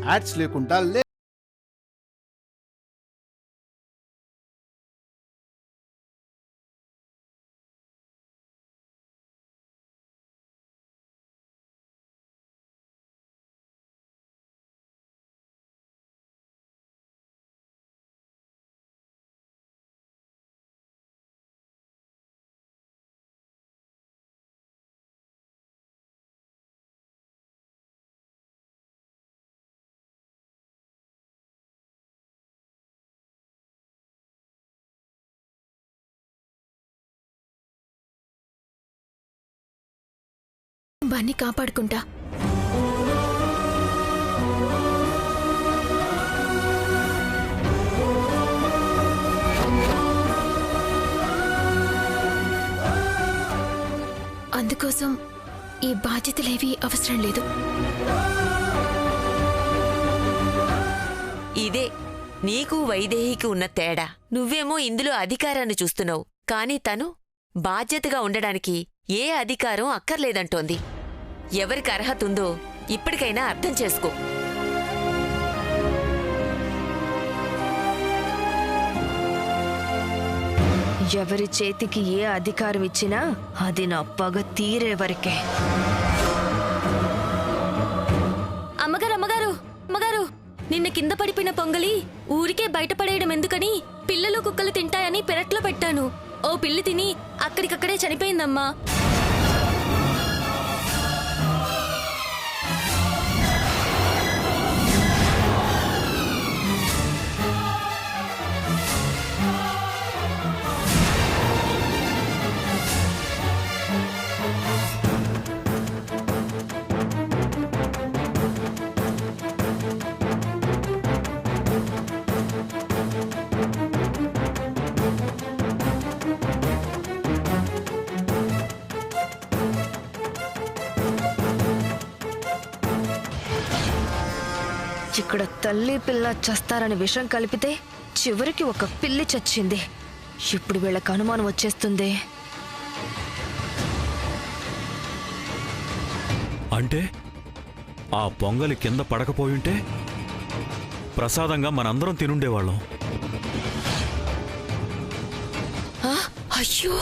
Ads లేకుండా బన్నీ కాపాడుకుంటా. అందుకోసం ఈ బాధ్యతలేవి అవసరం లేదు. ఇదే నీకు వైదేహికి ఉన్న తేడా. నువ్వేమో ఇందులో అధికారాన్ని చూస్తున్నావు, కాని తను బాధ్యతగా ఉండడానికి ఏ అధికారం అక్కర్లేదంటోంది. ఎవరికి అర్హత ఉందో ఇప్పటికైనా అర్థం చేసుకో. ఎవరి చేతికి ఏ అధికారం ఇచ్చినా అది నా పగ తీరే వరకే. అమ్మగారు అమ్మగారు అమ్మగారు, నిన్న కింద పడిపోయిన పొంగలి ఊరికే బయటపడేయడం ఎందుకని పిల్లలు కుక్కలు తింటాయని పెరట్లో పెట్టాను. ఓ పిల్లి తిని అక్కడికక్కడే చనిపోయిందమ్మా. ఇక్కడ తల్లి పిల్ల చస్తారని విషం కలిపితే చివరికి ఒక పిల్లి చచ్చింది. ఇప్పుడు వీళ్ళకి అనుమానం వచ్చేస్తుంది. అంటే ఆ పొంగలి కింద పడకపోయుంటే ప్రసాదంగా మనందరం తినుండేవాళ్ళం. అయ్యో,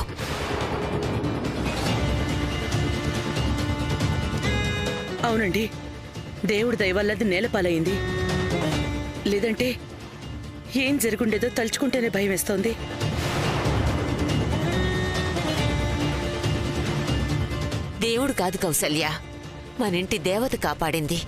అవునండి, దేవుడి దయవల్లది నేలపాలైంది. లేదంటే ఏం జరుగుండేదో తలుచుకుంటేనే భయం వేస్తోంది. దేవుడు కాదు కౌసల్య, మనింటి దేవత కాపాడింది.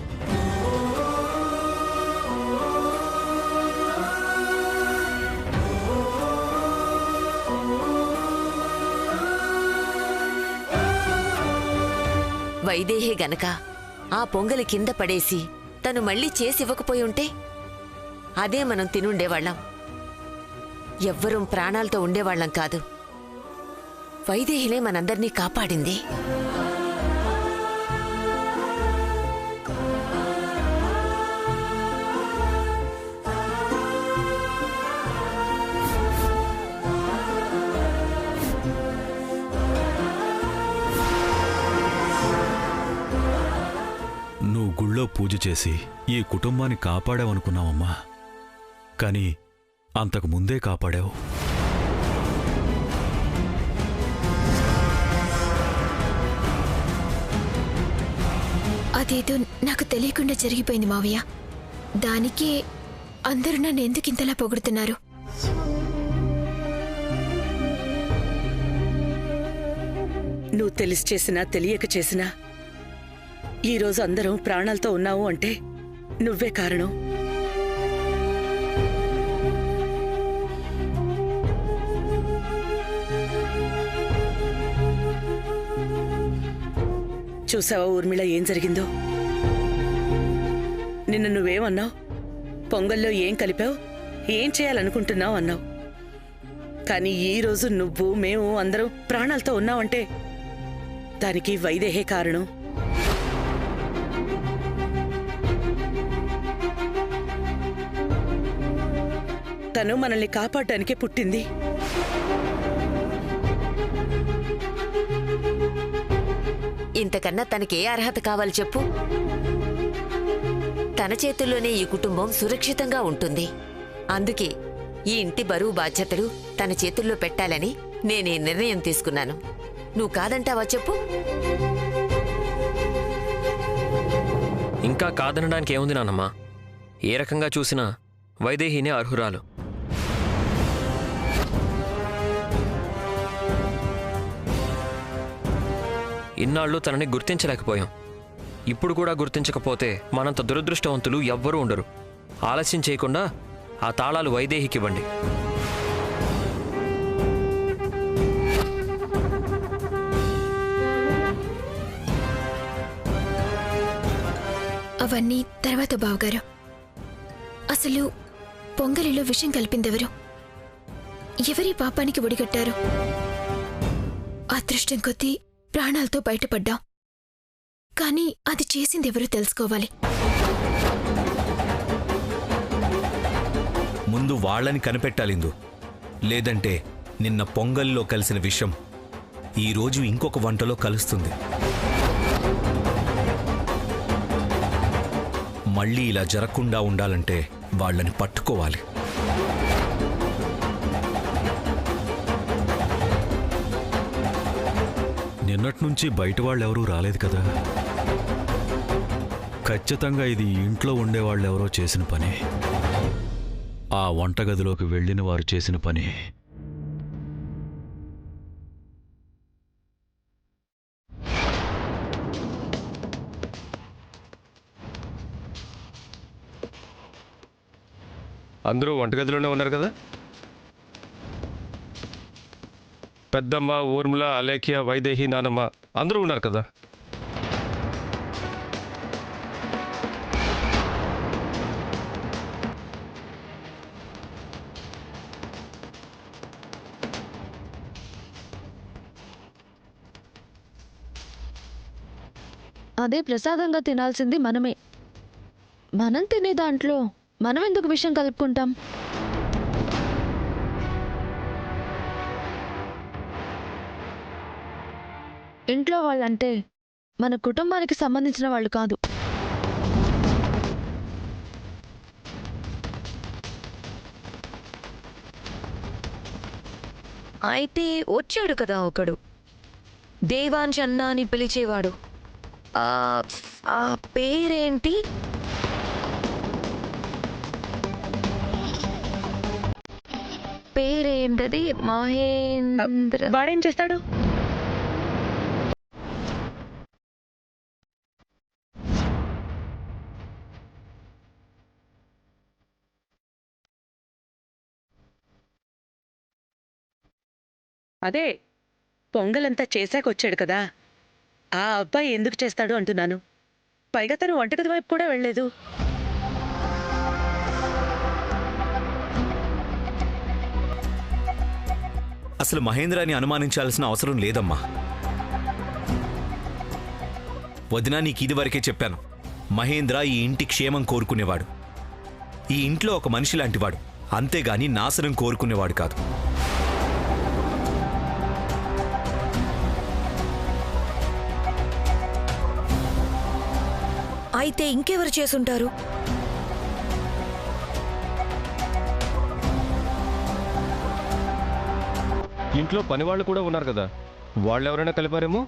వైదేహే గనక ఆ పొంగలి కింద పడేసి తను మళ్ళీ చేసివ్వకపోయి ఉంటే అదే మనం తినుండేవాళ్లం. ఎవ్వరూ ప్రాణాలతో ఉండేవాళ్లం కాదు. వైదేహిలే మనందర్నీ కాపాడింది. గుళ్ళో పూజ చేసి ఈ కుటుంబాన్ని కాపాడావనుకున్నావమ్మా, కానీ అంతకు ముందే కాపాడావు. అదేదో నాకు తెలియకుండా జరిగిపోయింది మావయ్య. దానికి అందరూ నన్ను ఎందుకు ఇంతలా పొగుడుతున్నారు? నువ్వు తెలిసి చేసినా తెలియక చేసినా ఈరోజు అందరం ప్రాణాలతో ఉన్నావు అంటే నువ్వే కారణం. చూసావా ఊర్మిళ ఏం జరిగిందో? నిన్న నువ్వేమన్నావు? పొంగల్లో ఏం కలిపావు, ఏం చేయాలనుకుంటున్నావు అన్నావు. కానీ ఈరోజు నువ్వు మేము అందరం ప్రాణాలతో ఉన్నావంటే దానికి వైదేహే కారణం. తను మనల్ని కాపాడటానికే పుట్టింది. ఇంతకన్నా తనకే అర్హత కావాలి చెప్పు? తన చేతుల్లోనే ఈ కుటుంబం సురక్షితంగా ఉంటుంది. అందుకే ఈ ఇంటి బరువు బాధ్యతలు తన చేతుల్లో పెట్టాలని నేనే నిర్ణయం తీసుకున్నాను. నువ్వు కాదంటావా చెప్పు? ఇంకా కాదనడానికి ఏముంది నాన్నమ్మా? ఏ రకంగా చూసినా వైదేహినే అర్హురాలు. ఇన్నాళ్ళు తనని గుర్తించలేకపోయాం. ఇప్పుడు కూడా గుర్తించకపోతే మనంత దురదృష్టవంతులు ఎవ్వరూ ఉండరు. ఆలస్యం చేయకుండా ఆ తాళాలు వైదేహికివ్వండి. అవన్నీ తర్వాత బావగారు. అసలు పొంగలిలో విషం కలిపిందెవరు? ఎవరి పాపానికి ఒడిగట్టారు? అదృష్టం కొద్దీ ప్రాణాలతో బయటపడ్డాం. కానీ అది చేసిందెవరో తెలుసుకోవాలి. ముందు వాళ్ళని కనిపెట్టాలిందు. లేదంటే నిన్న పొంగల్లో కలిసిన విషం ఈరోజు ఇంకొక వంటలో కలుస్తుంది. మళ్ళీ ఇలా జరగకుండా ఉండాలంటే వాళ్ళని పట్టుకోవాలి. నిన్నట్నుంచి బయట వాళ్ళెవరూ రాలేదు కదా. ఖచ్చితంగా ఇది ఇంట్లో ఉండేవాళ్ళెవరో చేసిన పని. ఆ వంటగదిలోకి వెళ్ళిన వారు చేసిన పని. అందరూ వంటగదిలోనే ఉన్నారు కదా? పెద్దమ్మ, ఊర్మిళ, అలేఖ్య, వైదేహి, నానమ్మ అందరూ ఉన్నారు కదా? అదే ప్రసాదంగా తినాల్సింది మనమే. మనం తినే దాంట్లో మనం ఎందుకు విషయం కలుపుకుంటాం? ఇంట్లో వాళ్ళంటే మన కుటుంబానికి సంబంధించిన వాళ్ళు కాదు. అయితే వచ్చాడు కదా ఒకడు, దేవాంశ్ అన్న అని పిలిచేవాడు. ఆ పేరేంటి? పేరేంటది? మహేంద్ర. వాడేం చేస్తాడు? అదే పొంగలంతా చేశాకొచ్చాడు కదా, ఆ అబ్బాయి ఎందుకు చేస్తాడు అంటున్నాను. పైగా తను వంటగది వైపు కూడా వెళ్ళలేదు. అసలు మహేంద్రాని అనుమానించాల్సిన అవసరం లేదమ్మా. వదినా, నీకు ఇదివరకే చెప్పాను. మహేంద్ర ఈ ఇంటి క్షేమం కోరుకునేవాడు. ఈ ఇంట్లో ఒక మనిషి లాంటివాడు, అంతేగాని నాశనం కోరుకునేవాడు కాదు. అయితే ఇంకెవరు చేసుంటారు? ఇంట్లో పని వాళ్ళు కూడా ఉన్నారు కదా, వాళ్ళు ఎవరైనా కలిపారేమో.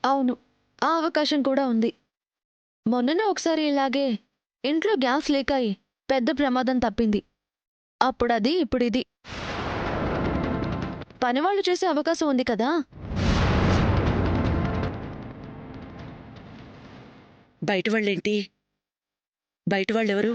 అవును, ఆ అవకాశం కూడా ఉంది. మొన్ననే ఒకసారి ఇలాగే ఇంట్లో గ్యాస్ లీక్ అయి పెద్ద ప్రమాదం తప్పింది. అప్పుడది ఇప్పుడిది. పనివాళ్ళు చేసే అవకాశం ఉంది కదా. బయట వాళ్ళేంటి? బయట వాళ్ళెవరు?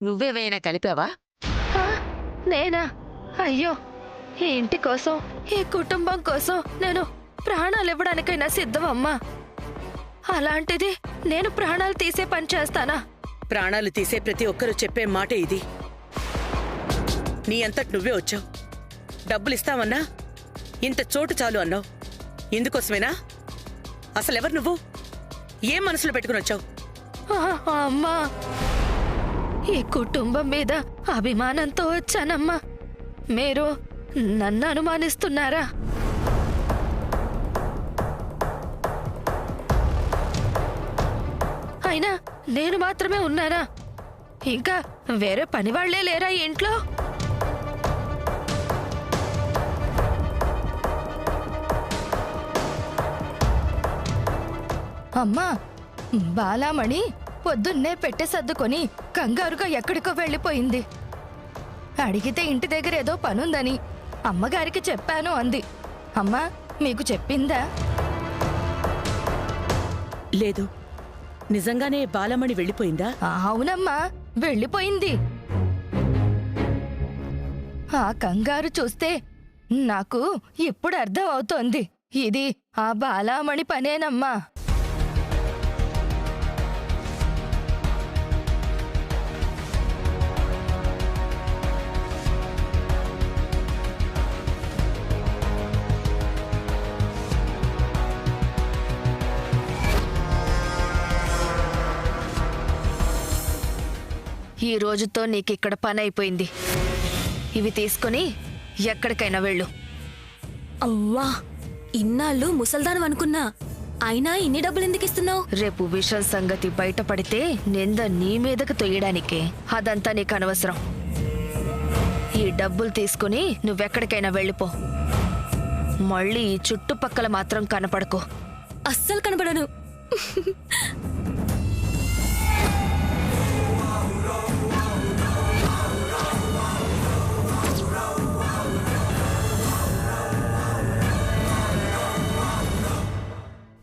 నువ్వేమైనా కలిపావా? నేనా? అయ్యో, ఈ ఇంటి కోసం, ఈ కుటుంబం కోసం నేను ప్రాణాలు ఇవ్వడానికైనా సిద్ధమమ్మా. అలాంటిది నేను ప్రాణాలు తీసే పని చేస్తానా? ప్రాణాలు తీసే ప్రతి ఒక్కరూ చెప్పే మాటే ఇది. నీ అంతటి నువ్వే వచ్చావు. డబ్బులిస్తామన్నా ఇంత చోటు చాలు అన్నావు. ఇందుకోసమేనా? అసలెవరు నువ్వు? ఏం మనసులో పెట్టుకుని వచ్చావు? అమ్మా, ఈ కుటుంబం మీద అభిమానంతో వచ్చానమ్మా. మీరు నన్ను అనుమానిస్తున్నారా? అయినా నేను మాత్రమే ఉన్నానా? ఇంకా వేరే పనివాళ్లే లేరా ఈ ఇంట్లో? అమ్మా, బాలామణి పొద్దున్నే పెట్టె సర్దుకొని కంగారుగా ఎక్కడికో వెళ్ళిపోయింది. అడిగితే ఇంటి దగ్గర ఏదో పనుందని అమ్మగారికి చెప్పాను అంది. అమ్మా, మీకు చెప్పిందా? లేదు. నిజంగానే బాలమణి వెళ్ళిపోయిందా? అవునమ్మా, వెళ్ళిపోయింది. ఆ కంగారు చూస్తే నాకు ఇప్పుడు అర్థం అవుతోంది. ఇది ఆ బాలామణి పనేనమ్మా. ఈ రోజుతో నీకిక్కడ పని అయిపోయింది. ఇవి తీసుకుని ఎక్కడికైనా వెళ్ళు. అవ్వా, ఇన్నాళ్ళు ముసల్దానం అనుకున్నా, అయినా ఇన్ని డబ్బులు ఎందుకు ఇస్తున్నావు? రేపు విషయం సంగతి బయటపడితే నింద నీ మీదకు తొయ్యడానికే. అదంతా నీకు అనవసరం. ఈ డబ్బులు తీసుకుని నువ్వెక్కడికైనా వెళ్ళిపో. మళ్ళీ ఈ చుట్టుపక్కల మాత్రం కనపడకు. అస్సలు కనబడను.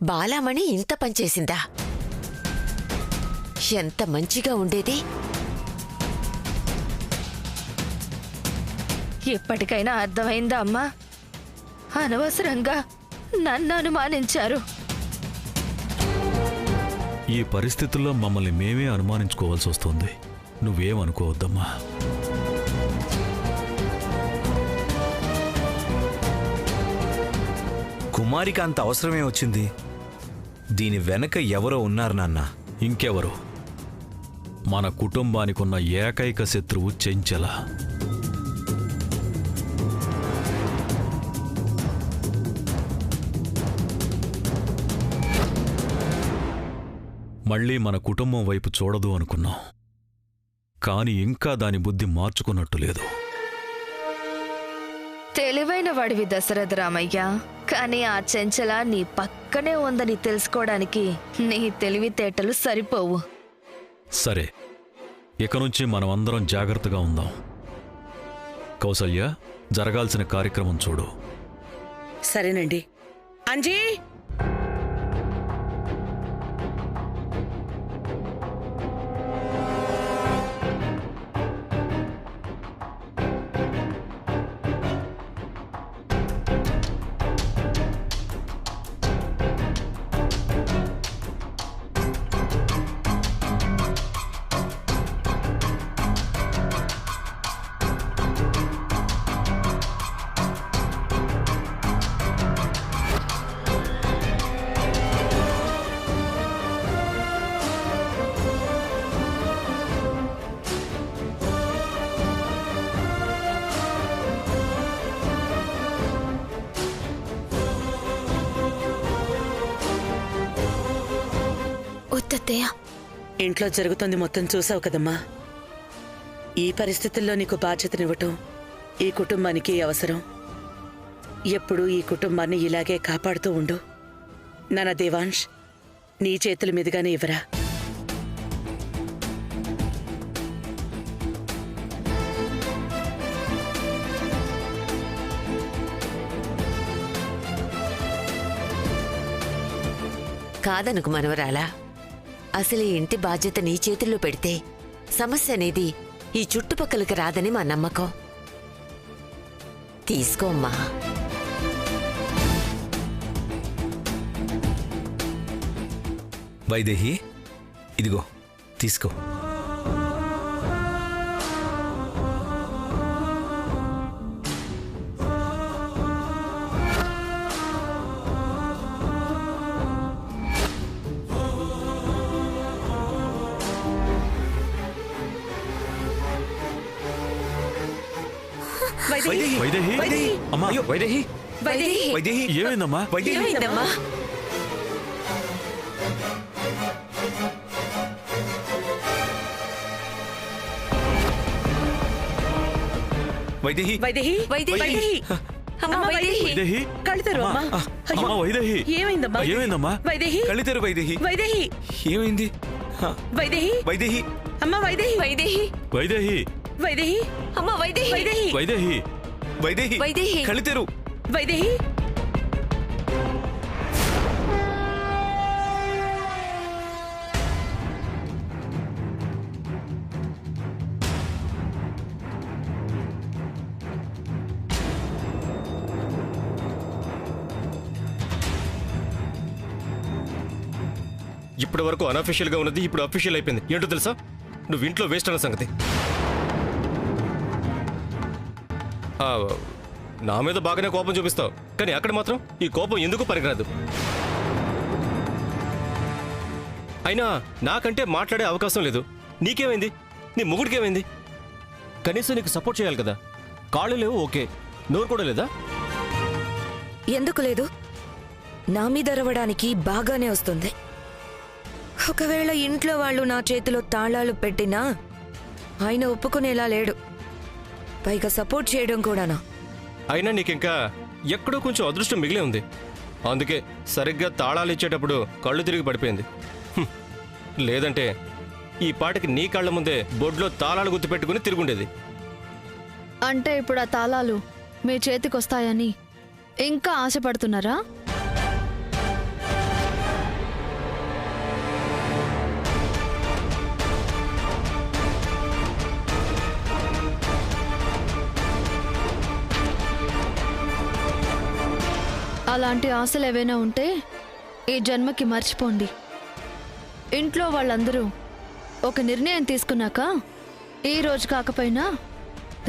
బాలామణి ఇంత పనిచేసిందా? ఎంత మంచిగా ఉండేది. ఇప్పటికైనా అర్థమైందా అమ్మా? అనవసరంగా నన్ను అనుమానించారు. ఈ పరిస్థితుల్లో మమ్మల్ని మేమే అనుమానించుకోవాల్సి వస్తుంది. నువ్వేమనుకోవద్దమ్మా. కుమారికి అంత అవసరమే వచ్చింది? దీని వెనక ఎవరో ఉన్నారు నాన్న. ఇంకెవరు? మన కుటుంబానికున్న ఏకైక శత్రువు చెంచల. మళ్ళీ మన కుటుంబం వైపు చూడదు అనుకున్నాం, కాని ఇంకా దాని బుద్ధి మార్చుకున్నట్టు లేదు. తెలివైన వాడివి దశరథ రామయ్య. కానీ ఆ చెంచల నీ పక్కనే ఉందని తెలుసుకోవడానికి నీ తెలివితేటలు సరిపోవు. సరే, ఇక నుంచి మనమందరం జాగ్రత్తగా ఉందాం. కౌసల్య, జరగాల్సిన కార్యక్రమం చూడు. సరేనండి. అంజీ, వద్దత్తయ్య. ఇంట్లో జరుగుతోంది మొత్తం చూసావు కదమ్మా. ఈ పరిస్థితుల్లో నీకు బాధ్యతనివ్వటం ఈ కుటుంబానికి అవసరం. ఎప్పుడూ ఈ కుటుంబాన్ని ఇలాగే కాపాడుతూ ఉండు. నాన్న దేవాంష్, నీ చేతుల మీదుగానే ఇవ్వరా. కాదనుకు మనవరాలా. అసలు ఈ ఇంటి బాధ్యత నీ చేతుల్లో పెడితే సమస్య అనేది ఈ చుట్టుపక్కలకి రాదని మా నమ్మకం. తీసుకోమ్మా. వైదేహి ఇదిగో తీసుకో. వైదేహి వైదేహి వైదేహి అమ్మా అయ్యో వైదేహి వైదేహి వైదేహి ఏమైందమ్మా? వైదేహి ఏమైందమ్మా? వైదేహి వైదేహి వైదేహి. వైదేహి అమ్మా వైదేహి వైదేహి కళ్ళు తెరు అమ్మా. అయ్యో, అమ్మా వైదేహి ఏమైందమ్మా? ఏమైందమ్మా? వైదేహి కళ్ళు తెరు వైదేహి. వైదేహి ఏమైంది? హ, వైదేహి వైదేహి అమ్మా వైదేహి వైదేహి వైదేహి వైదేహి అమ్మా వైదేహి వైదేహి వైదేహి వైదేహి వైదేహి. కళ్ళు తెరు. వైదేహి ఇప్పటి వరకు అనఫిషియల్గా ఉన్నది ఇప్పుడు అఫీషియల్ అయిపోయింది. ఏంటో తెలుసా, నువ్వు ఇంట్లో వేస్ట్ అన్న సంగతి. ఆ, నా మీద బాగానే కోపం చూపిస్తావు, కానీ అక్కడ మాత్రం ఈ కోపం ఎందుకు పనికిరాదు. అయినా నాకంటే మాట్లాడే అవకాశం లేదు. నీకేమైంది? నీ మొగుడికేమైంది? కనీసం నీకు సపోర్ట్ చేయాలి కదా. కాళ్ళు లేవు ఓకే, నోరు కూడా లేదా? ఎందుకు లేదు? నా మీద అరవడానికి బాగానే వస్తుంది. ఒకవేళ ఇంట్లో వాళ్ళు నా చేతిలో తాళాలు పెట్టినా ఆయన ఒప్పుకునేలా లేడు. పైగా సపోర్ట్ చేయడం కూడానా? అయినా నీకింకా ఎక్కడో కొంచెం అదృష్టం మిగిలే ఉంది. అందుకే సరిగ్గా తాళాలు ఇచ్చేటప్పుడు కళ్ళు తిరిగి పడిపోయింది. హ్మ్. లేదంటే ఈ పాటికి నీ కళ్ళ ముందే బొడ్లో తాళాలు గుర్తుపెట్టుకుని తిరుగుండేది. అంటే ఇప్పుడు ఆ తాళాలు మీ చేతికొస్తాయని ఇంకా ఆశపడుతున్నారా? అలాంటి ఆశలు ఏవైనా ఉంటే ఈ జన్మకి మర్చిపోండి. ఇంట్లో వాళ్ళందరూ ఒక నిర్ణయం తీసుకున్నాక ఈ రోజు కాకపోయినా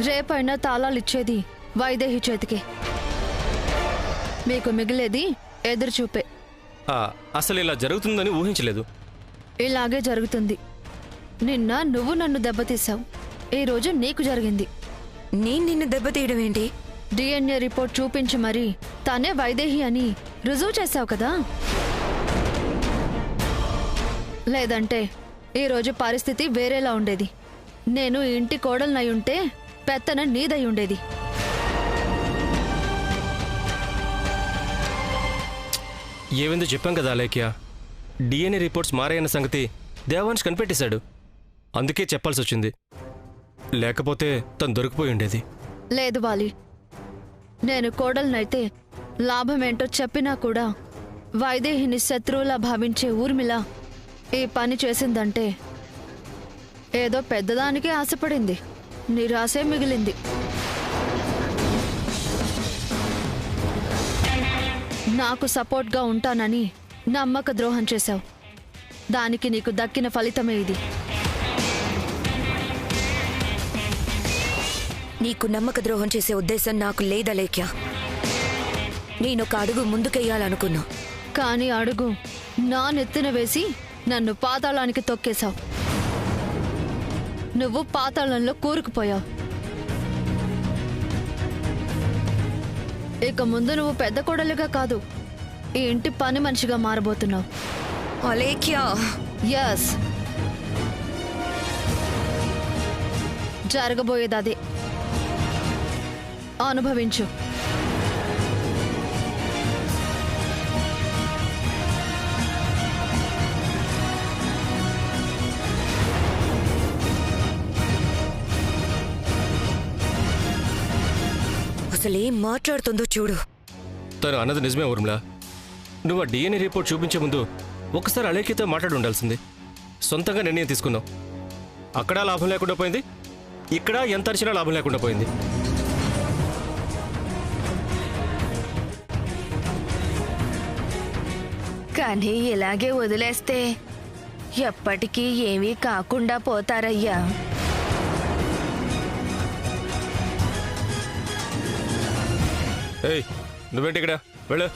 రేపైనా తాళాలు ఇచ్చేది వైదేహి చేతికే. మీకు మిగిలేది ఎదురుచూపే. అసలు ఇలా జరుగుతుందని ఊహించలేదు. ఇలాగే జరుగుతుంది. నిన్న నువ్వు నన్ను దెబ్బతీసావు, ఈరోజు నీకు జరిగింది. నేను నిన్ను దెబ్బతీయడం ఏంటి? డిఎన్ఏ రిపోర్ట్ చూపించి మరీ తానే వైదేహి అని రుజువు చేశావు కదా. లేదంటే ఈరోజు పరిస్థితి వేరేలా ఉండేది. నేను ఈ ఇంటి కోడలనై ఉంటే పెత్తన నీదై ఉండేది. ఏవిందో చెప్పాం కదా అలేఖ్య, డిఎన్ఏ రిపోర్ట్స్ మారాయన్న సంగతి దేవాంశ్ కనిపెట్టేశాడు. అందుకే చెప్పాల్సి వచ్చింది, లేకపోతే తను దొరికిపోయి ఉండేది. లేదు వాలి, నేను కోడలనైతే లాభమేంటో చెప్పినా కూడా వైదేహిని శత్రువులా భావించే ఊర్మిళ ఈ పని చేసిందంటే ఏదో పెద్దదానికే ఆశపడింది, నిరాశే మిగిలింది. నాకు సపోర్ట్గా ఉంటానని నమ్మక ద్రోహం చేశావు. దానికి నీకు దక్కిన ఫలితమే ఇది. నీకు నమ్మక ద్రోహం చేసే ఉద్దేశం నాకు లేదలేఖ్య. నేనొక అడుగు ముందుకెయ్యాలనుకున్నా, కానీ అడుగు నా నెత్తిన వేసి నన్ను పాతాళానికి తొక్కేశావు. నువ్వు పాతాళంలో కూరుకుపోయావు. ఇక ముందు నువ్వు పెద్ద కోడలిగా కాదు, ఈ ఇంటి పని మనిషిగా మారబోతున్నావు. అలేఖ్య. ఎస్, జరగబోయేది అదే. అనుభవించు. అసలేం మాట్లాడుతుందో చూడు. తను అన్నది నిజమే ఊర్మిళ. నువ్వు ఆ డిఎన్ఏ రిపోర్ట్ చూపించే ముందు ఒకసారి అలేఖ్యతో మాట్లాడి ఉండాల్సింది. సొంతంగా నిర్ణయం తీసుకున్నావు. అక్కడ లాభం లేకుండా పోయింది, ఇక్కడ ఎంత అరిచినా లాభం లేకుండా పోయింది. కానీ ఇలాగే వదిలేస్తే ఎప్పటికీ ఏమీ కాకుండా పోతారయ్యా. ఏయ్, నువ్వేంటి ఇక్కడ వెళ్ళు.